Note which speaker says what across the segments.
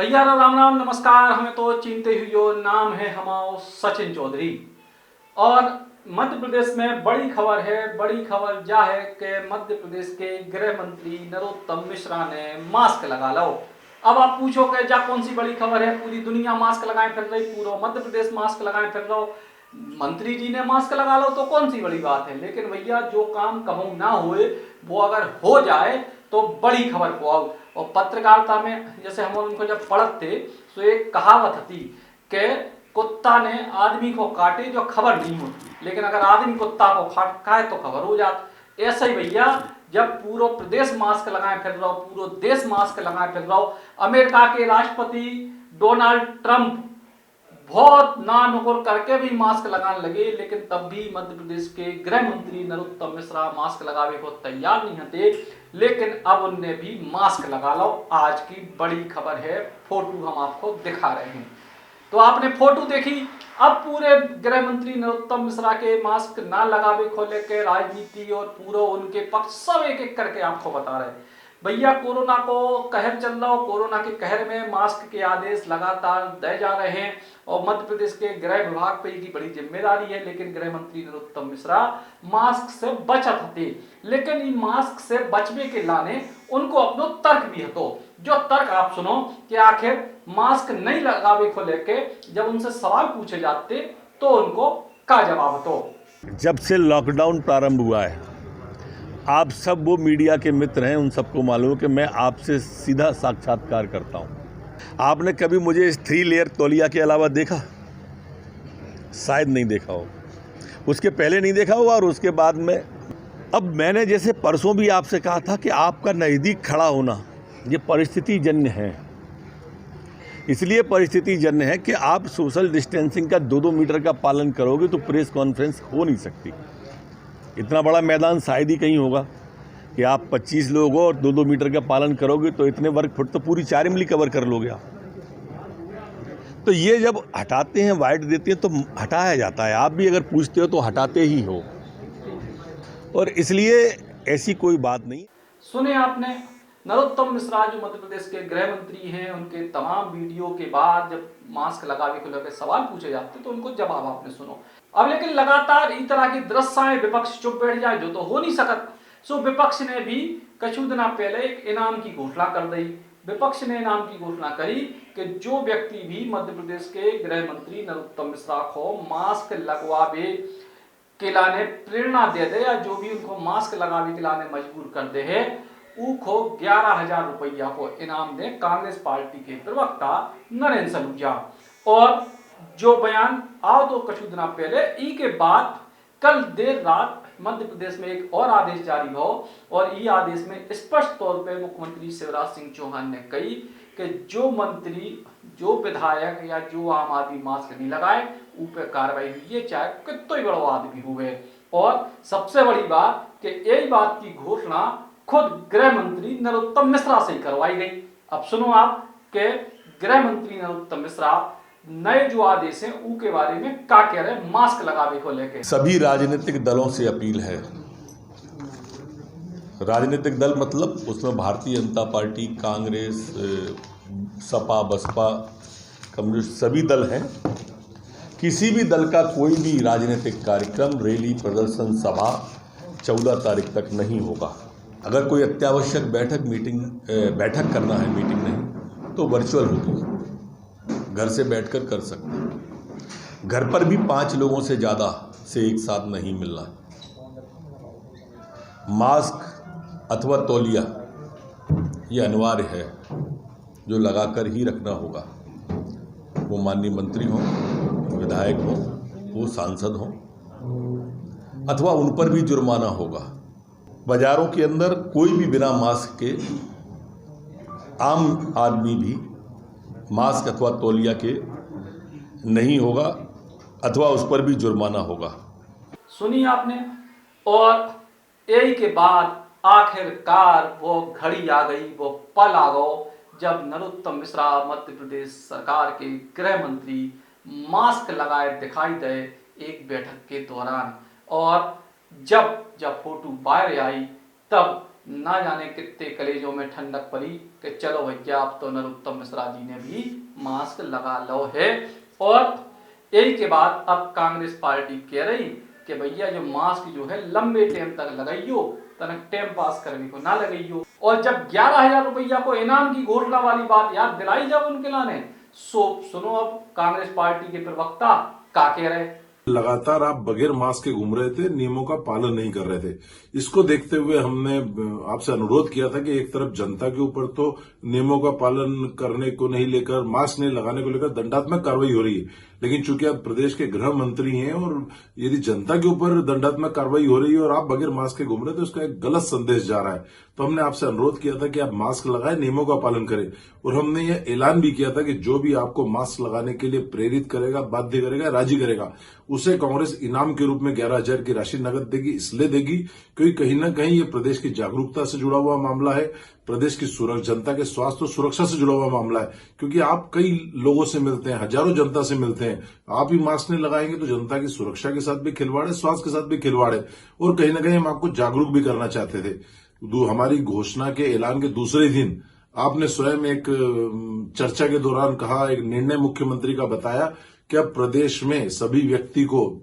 Speaker 1: भैया राम राम नमस्कार। हमें तो चिंते हुई नाम है हमारा सचिन चौधरी। और मध्य प्रदेश में बड़ी खबर है। बड़ी खबर यह है कि मध्य प्रदेश के गृह मंत्री नरोत्तम मिश्रा ने मास्क लगा लो। अब आप पूछो कि जा कौन सी बड़ी खबर है, पूरी दुनिया मास्क लगाए फिर रही, पूरा मध्य प्रदेश मास्क लगाए फिर रहो, मंत्री जी ने मास्क लगा लो तो कौन सी बड़ी बात है। लेकिन भैया जो काम कबू ना हुए वो अगर हो जाए तो बड़ी खबर को आओ। और पत्रकारिता में जैसे हम उनको जब पढ़ते तो एक कहावत थी कि कुत्ता ने आदमी को काटे जो खबर नहीं होती, लेकिन अगर आदमी कुत्ता को खाए तो खबर हो जाती। ऐसा ही भैया जब पूरा प्रदेश मास्क लगाए फिर रहो, पूरा देश मास्क लगाए फिर रहो, अमेरिका के राष्ट्रपति डोनाल्ड ट्रंप बहुत ना नुकुर करके भी मास्क लगाने लगे, लेकिन तब भी मध्य प्रदेश के गृह मंत्री नरोत्तम मिश्रा मास्क लगाने को तैयार नहीं थे। लेकिन अब उनने भी मास्क लगा लो। आज की बड़ी खबर है, फोटो हम आपको दिखा रहे हैं तो आपने फोटो देखी। अब पूरे गृह मंत्री नरोत्तम मिश्रा के मास्क ना लगावे को लेकर राजनीति और पूरा उनके पक्ष सब एक एक करके आपको बता रहे हैं। भैया कोरोना को कहर चल रहा हो, कोरोना के कहर में मास्क के आदेश लगातार दिए जा रहे हैं और मध्य प्रदेश के गृह विभाग पे की बड़ी जिम्मेदारी है। लेकिन गृह मंत्री नरोत्तम मिश्रा मास्क से बचत थे, लेकिन इन मास्क से बचने के लाने उनको अपनो तर्क भी हतो। जो तर्क आप सुनो कि आखिर मास्क नहीं लगावे को लेके जब उनसे सवाल पूछे जाते तो उनको क्या जवाब हतो।
Speaker 2: जब से लॉकडाउन प्रारंभ हुआ है, आप सब वो मीडिया के मित्र हैं, उन सबको मालूम है कि मैं आपसे सीधा साक्षात्कार करता हूं। आपने कभी मुझे इस 3 लेयर तौलिया के अलावा देखा? शायद नहीं देखा हो, उसके पहले नहीं देखा होगा और उसके बाद में। अब मैंने जैसे परसों भी आपसे कहा था कि आपका नज़दीक खड़ा होना ये परिस्थिति जन्य है। इसलिए परिस्थिति जन्य है कि आप सोशल डिस्टेंसिंग का 2-2 मीटर का पालन करोगे तो प्रेस कॉन्फ्रेंस हो नहीं सकती। इतना बड़ा मैदान शायद ही कहीं होगा कि आप 25 लोग हो और 2-2 मीटर का पालन करोगे तो इतने वर्ग फुट तो पूरी 4 इमली कवर कर लोगे आप। तो ये जब हटाते हैं, वाइड देते हैं तो हटाया जाता है। आप भी अगर पूछते हो तो हटाते ही हो, और इसलिए ऐसी कोई बात नहीं।
Speaker 1: सुने आपने नरोत्तम मिश्रा जो मध्य प्रदेश के गृह मंत्री हैं, उनके तमाम वीडियो के बाद जब मास्क लगावे को लेकर सवाल पूछे जाते तो उनको जवाब आपने सुनो। अब लेकिन लगातार इस तरह की दृश्य विपक्ष चुप बैठ जाए जो तो हो नहीं सकत। सो विपक्ष ने भी कुछ दिन पहले एक इनाम की घोषणा कर दी। विपक्ष ने इनाम की घोषणा करी कि जो व्यक्ति भी मध्य प्रदेश के गृह मंत्री नरोत्तम मिश्रा को मास्क लगवावे के लाने प्रेरणा दे दे या जो भी उनको मास्क लगावे के लाने मजबूर कर दे है, को 11,000 रुपया को इनाम दे कांग्रेस पार्टी के प्रवक्ता नरेंद्र सलूजा। और जो बयान आओ तो कुछ दिन पहले ई के बाद कल देर रात मध्य प्रदेश में एक और आदेश जारी हो और ये आदेश में स्पष्ट तौर पर मुख्यमंत्री शिवराज सिंह चौहान ने कही कि जो मंत्री, जो विधायक या जो आम आदमी मास्क नहीं लगाए ऊपर कार्रवाई हुई है, चाहे कितना ही बड़ा आदमी हुए। और सबसे बड़ी बात कि यही बात की घोषणा खुद गृह मंत्री नरोत्तम मिश्रा से करवाई गई। अब सुनो आप के गृह मंत्री नरोत्तम मिश्रा नए जो आदेश हैं उनके बारे में क्या कह रहे हैं मास्क लगावे को लेकर।
Speaker 2: सभी राजनीतिक दलों से अपील है, राजनीतिक दल मतलब उसमें भारतीय जनता पार्टी, कांग्रेस, सपा, बसपा, कम्युनिस्ट सभी दल हैं। किसी भी दल का कोई भी राजनीतिक कार्यक्रम, रैली, प्रदर्शन, सभा 14 तारीख तक नहीं होगा। अगर कोई अत्यावश्यक बैठक करना है, मीटिंग नहीं, तो वर्चुअल होगी, घर से बैठकर कर सकते हैं। घर पर भी 5 लोगों से ज़्यादा से एक साथ नहीं मिलना। मास्क अथवा तौलिया ये अनिवार्य है, जो लगाकर ही रखना होगा। वो माननीय मंत्री हों, विधायक हों, वो सांसद हों, अथवा उन पर भी जुर्माना होगा। बाजारों के अंदर कोई भी बिना मास्क के आम आदमी भी मास्क अथवा तौलिया के नहीं होगा, अथवा उस पर भी जुर्माना होगा।
Speaker 1: सुनी आपने। और यही के बाद आखिरकार वो घड़ी आ गई, वो पल आ गो जब नरोत्तम मिश्रा मध्य प्रदेश सरकार के गृह मंत्री मास्क लगाए दिखाई दे एक बैठक के दौरान। और जब फोटो बाहर आई तब ना जाने कितने कलेजों में ठंडक पड़ी कि चलो भैया अब तो नरोत्तम मिश्रा जी ने भी मास्क लगा लो है। और यही के बाद अब कांग्रेस पार्टी कह रही कि भैया जो मास्क जो है लंबे टाइम तक लगाइयो, तनक टाइम पास करने को ना लगाइयो। और जब 11,000 रुपया को इनाम की घोषणा वाली बात याद दिलाई जब उनके लाने, सुनो अब कांग्रेस पार्टी के प्रवक्ता क्या कह रहे।
Speaker 3: लगातार आप बगैर मास्क के घूम रहे थे, नियमों का पालन नहीं कर रहे थे। इसको देखते हुए हमने आपसे अनुरोध किया था कि एक तरफ जनता के ऊपर तो नियमों का पालन करने को नहीं लेकर, मास्क नहीं लगाने को लेकर दंडात्मक कार्रवाई हो रही है, लेकिन चूंकि आप प्रदेश के गृह मंत्री हैं और यदि जनता के ऊपर दंडात्मक कार्रवाई हो रही है और आप बगैर मास्क के घूम रहे तो उसका एक गलत संदेश जा रहा है। तो हमने आपसे अनुरोध किया था कि आप मास्क लगाएं, नियमों का पालन करें। और हमने यह ऐलान भी किया था कि जो भी आपको मास्क लगाने के लिए प्रेरित करेगा, बाध्य करेगा, राजी करेगा, उसे कांग्रेस इनाम के रूप में 11,000 की राशि नकद देगी। इसलिए देगी क्योंकि कहीं ना कहीं ये प्रदेश की जागरूकता से जुड़ा हुआ मामला है, प्रदेश की जनता के स्वास्थ्य और सुरक्षा से जुड़ा हुआ मामला है। क्योंकि आप कई लोगों से मिलते हैं, हजारों जनता से मिलते हैं, आप ही मास्क नहीं लगाएंगे तो जनता की सुरक्षा के साथ भी खिलवाड़ है, स्वास्थ्य के साथ भी खिलवाड़ है। और कहीं ना कहीं हम आपको जागरूक भी करना चाहते थे। हमारी घोषणा के ऐलान के दूसरे दिन आपने स्वयं एक चर्चा के दौरान कहा, एक निर्णय मुख्यमंत्री का बताया कि अब प्रदेश में सभी व्यक्ति को,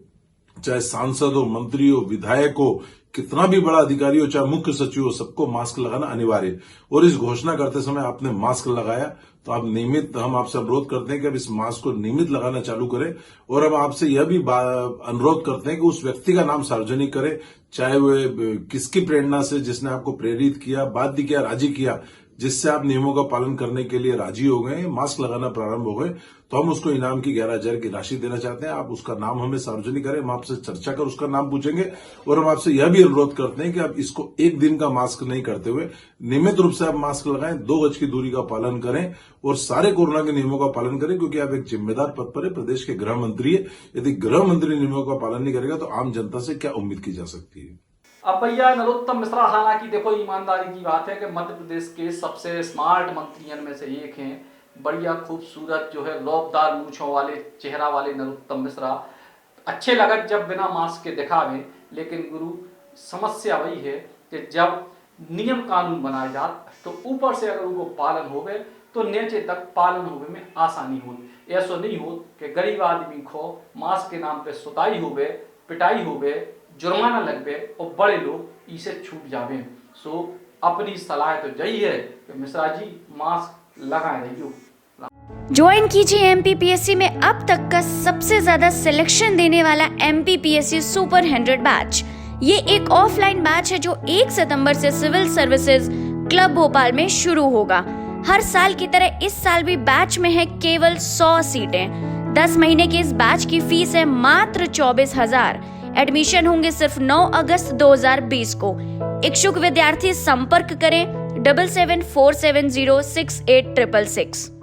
Speaker 3: चाहे सांसद हो, मंत्री हो, विधायक हो, कितना भी बड़ा अधिकारी हो, चाहे मुख्य सचिव हो, सबको मास्क लगाना अनिवार्य। और इस घोषणा करते समय आपने मास्क लगाया, तो आप नियमित, हम आपसे अनुरोध करते हैं कि अब इस मास्क को नियमित लगाना चालू करें। और हम आपसे यह भी अनुरोध करते हैं कि उस व्यक्ति का नाम सार्वजनिक करें, चाहे वह किसकी प्रेरणा से, जिसने आपको प्रेरित किया, बाध्य किया, राजी किया, जिससे आप नियमों का पालन करने के लिए राजी हो गए, मास्क लगाना प्रारंभ हो गए, तो हम उसको इनाम की 11,000 की राशि देना चाहते हैं। आप उसका नाम हमें सार्वजनिक करें, हम आपसे चर्चा कर उसका नाम पूछेंगे। और हम आपसे यह भी अनुरोध करते हैं कि आप इसको एक दिन का मास्क नहीं करते हुए नियमित रूप से आप मास्क लगाएं, 2 गज की दूरी का पालन करें और सारे कोरोना के नियमों का पालन करें, क्योंकि आप एक जिम्मेदार पद पर है, प्रदेश के गृह मंत्री है। यदि गृह मंत्री नियमों का पालन नहीं करेगा तो आम जनता से क्या उम्मीद की जा सकती है।
Speaker 1: अब भैया नरोत्तम मिश्रा, हालांकि देखो ईमानदारी की बात है कि मध्य प्रदेश के सबसे स्मार्ट मंत्रियों में से एक हैं, बढ़िया खूबसूरत जो है लौबदार मूंछों वाले चेहरा वाले नरोत्तम मिश्रा अच्छे लगत जब बिना मास्क के दिखावे। लेकिन गुरु समस्या वही है कि जब नियम कानून बनाए जात तो ऊपर से अगर उनको पालन होवे तो नीचे तक पालन होवे में आसानी हो। ऐसा नहीं हो कि गरीब आदमी को मास्क के नाम पे सुताई होवे, पिटाई होवे, जुर्माना लगवे और बड़े लोग इसे छूट जावे। सो अपनी सलाह तो यही है कि मिश्रा जी मास्क लगाए रहियो।
Speaker 4: ज्वाइन कीजिए MPPSC में अब तक का सबसे ज्यादा सिलेक्शन देने वाला MPPSC सुपर 100 बैच। ये एक ऑफलाइन बैच है जो 1 सितंबर से सिविल सर्विसेज क्लब भोपाल में शुरू होगा। हर साल की तरह इस साल भी बैच में है केवल 100 सीटें। 10 महीने के इस बैच की फीस है मात्र 24,000। एडमिशन होंगे सिर्फ 9 अगस्त 2020 को। इच्छुक विद्यार्थी संपर्क करें 7747068666।